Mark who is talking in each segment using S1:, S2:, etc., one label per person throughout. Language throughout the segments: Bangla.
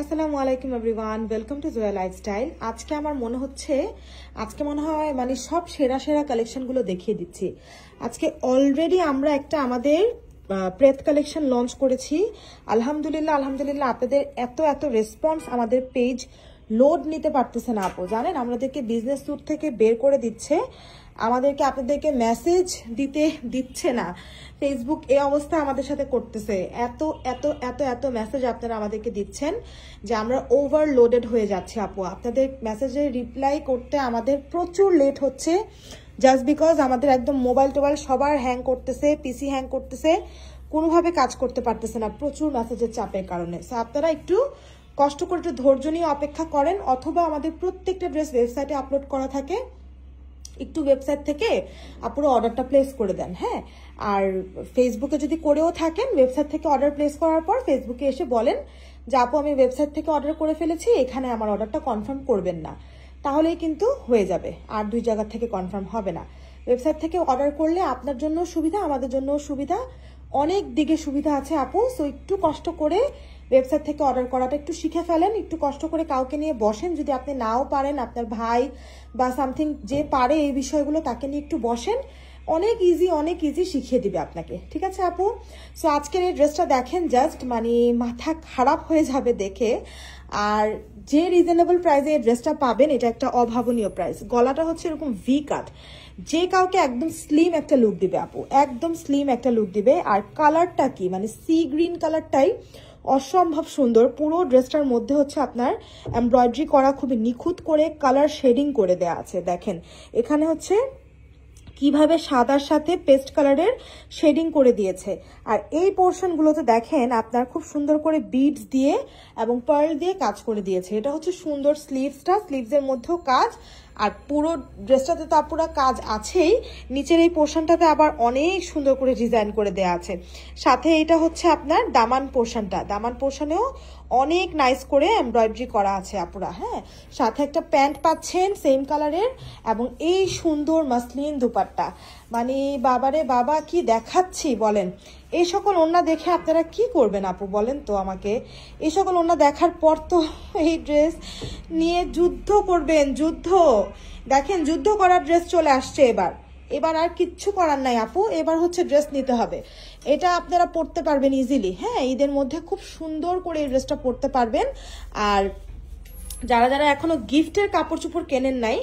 S1: আসসালামু আলাইকুম everyone, welcome to Zoya lifestyle. আজকে আমার মনে হয় মানে সব সেরা সেরা কালেকশনগুলো দেখিয়ে দিচ্ছি। আজকে অলরেডি আমরা একটা আমাদের প্রেত কালেকশন লঞ্চ করেছি। আলহামদুলিল্লাহ আপনাদের এত রেসপন্স, আমাদের পেজ লোড নিতে পারতেছে না আপু। জানেন, আমাদেরকে বিজনেস স্যুট থেকে বের করে দিচ্ছে, আপনাদেরকে মেসেজ দিচ্ছে না। ফেসবুক এই অবস্থা আমাদের সাথে করতেছে। এত এত এত এত মেসেজ আপনারা আমাদেরকে দিচ্ছেন যে আমরা ওভারলোডেড হয়ে যাচ্ছি আপু। আপনাদের মেসেজে রিপ্লাই করতে আমাদের প্রচুর লেট হচ্ছে, জাস্ট বিকজ আমাদের একদম মোবাইল টোবাইল সবার হ্যাং করতেছে, পিসি হ্যাং করতেছে, কোনোভাবে কাজ করতে পারতেছে না প্রচুর মেসেজের চাপের কারণে। সো আপনারা একটু কষ্ট করে একটু ধৈর্য নিয়ে অপেক্ষা করেন, অথবা আমাদের প্রত্যেকটা ড্রেস ওয়েবসাইটে আপলোড করা থাকে, একটু ওয়েবসাইট থেকে আপুরা অর্ডারটা প্লেস করে দেন। হ্যাঁ, আর ফেসবুকে যদি করেও থাকেন, ওয়েবসাইট থেকে অর্ডার প্লেস করার পর ফেসবুকে এসে বলেন যে আপু আমি ওয়েবসাইট থেকে অর্ডার করে ফেলেছি, এখানে আমার অর্ডারটা কনফার্ম করবেন না, তাহলেই কিন্তু হয়ে যাবে, আর দুই জায়গা থেকে কনফার্ম হবে না। ওয়েবসাইট থেকে অর্ডার করলে আপনার জন্য সুবিধা, আমাদের জন্য সুবিধা, অনেক দিকে সুবিধা আছে আপু। সো একটু কষ্ট করে ওয়েবসাইট থেকে অর্ডার করাটা একটু শিখে ফেলেন, একটু কষ্ট করে কাউকে নিয়ে বসেন, যদি আপনি নাও পারেন আপনার ভাই বা সামথিং যে পারে এই বিষয়গুলো তাকে নিয়ে একটু বসেন, অনেক ইজি শিখিয়ে দিবে আপনাকে। ঠিক আছে আপু? সো আজকের এই ড্রেসটা দেখেন, জাস্ট মানে মাথা খারাপ হয়ে যাবে দেখে। আর যে রিজনেবল প্রাইসে এই ড্রেসটা পাবেন, এটা একটা অভাবনীয় প্রাইস। গলাটা হচ্ছে এরকম ভি কাট, যে কাউকে একদম স্লিম একটা লুক দিবে আপু, একদম স্লিম একটা লুক দিবে। আর কালারটা কি, মানে সি গ্রিন কালারটাই অসম্ভব সুন্দর। পুরো ড্রেসটার মধ্যে হচ্ছে আপনার এমব্রয়ডারি করা, খুবই নিখুঁত করে কালার শেডিং করে দেয়া আছে। দেখেন এখানে হচ্ছে কিভাবে সাদার সাথে পেস্ট কালারের শেডিং করে দিয়েছে। আর এই পোর্শনগুলোতে দেখেন আপনার খুব সুন্দর করে বিডস দিয়ে এবং পার্ল দিয়ে কাজ করে দিয়েছে। এটা হচ্ছে সুন্দর স্লিভসটা, স্লিভসের মধ্যেও কাজ, আর পুরো ড্রেসটাতে তো পুরো কাজ আছেই, নিচের এই পোর্শনটাতে আবার অনেক সুন্দর করে ডিজাইন করে দেয়া আছে। সাথে এটা হচ্ছে আপনার দামান পোর্শনটা, দামান পোর্শনেও অনেক নাইস করে এমব্রয়ডারি করা আছে আপুরা। হ্যাঁ, সাথে একটা প্যান্ট পাচ্ছেন সেম কালারের, এবং এই সুন্দর মাসলিন দুপাট্টা। মানে বাবারে বাবা, কি দেখাচ্ছি বলেন। এই সকল ওড়না দেখে আপনারা কি করবেন আপু বলেন তো আমাকে? এই সকল ওড়না দেখার পর তো এই ড্রেস নিয়ে যুদ্ধ করবেন, যুদ্ধ। দেখেন যুদ্ধ করার ড্রেস চলে আসছে এবার আর কিচ্ছু করার নাই আপু, এবার হচ্ছে ড্রেস নিতে হবে। এটা আপনারা পরতে পারবেন ইজিলি। হ্যাঁ, ঈদের মধ্যে খুব সুন্দর করে এই ড্রেসটা পরতে পারবেন। আর যারা এখনো গিফটের কাপড় চোপড় কেনেন নাই,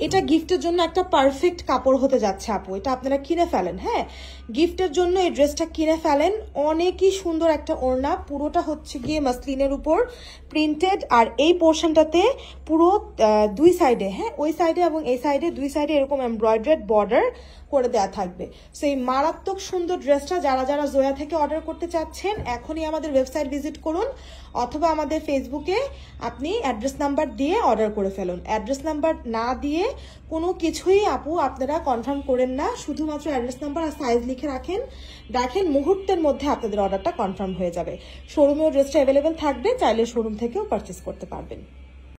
S1: এটা গিফটের জন্য একটা পারফেক্ট কাপড় হতে যাচ্ছে আপু। এটা আপনারা কিনে ফেলেন। হ্যাঁ, গিফটের জন্য এই ড্রেসটা কিনে ফেলেন। অনেকই সুন্দর একটা ওড়না, পুরোটা হচ্ছে গিয়ে মাসলিনের উপর প্রিন্টেড। আর এই পোর্শনটাতে পুরো দুই সাইডে, হ্যাঁ ওই সাইডে এবং এই সাইডে, দুই সাইডে এরকম এমব্রয়ডারি বর্ডার করে দেওয়া থাকবে। সো এই মারাত্মক সুন্দর ড্রেসটা যারা জোয়া থেকে অর্ডার করতে চাচ্ছেন, এখনই আমাদের ওয়েবসাইট ভিজিট করুন, অথবা আমাদের ফেসবুকে আপনি অ্যাড্রেস নাম্বার দিয়ে অর্ডার করে ফেলুন। অ্যাড্রেস নাম্বার না দিয়ে কোনো কিছুই আপু আপনারা কনফার্ম করেন না, শুধুমাত্র অ্যাড্রেস নাম্বার আর সাইজ লিখে রাখেন। দেখেন মুহূর্তের মধ্যে আপনাদের অর্ডারটা কনফার্ম হয়ে যাবে। শোরুমেও ড্রেসটা অ্যাভেলেবেল থাকবে, চাইলে শোরুম থেকেও পারচেস করতে পারবেন।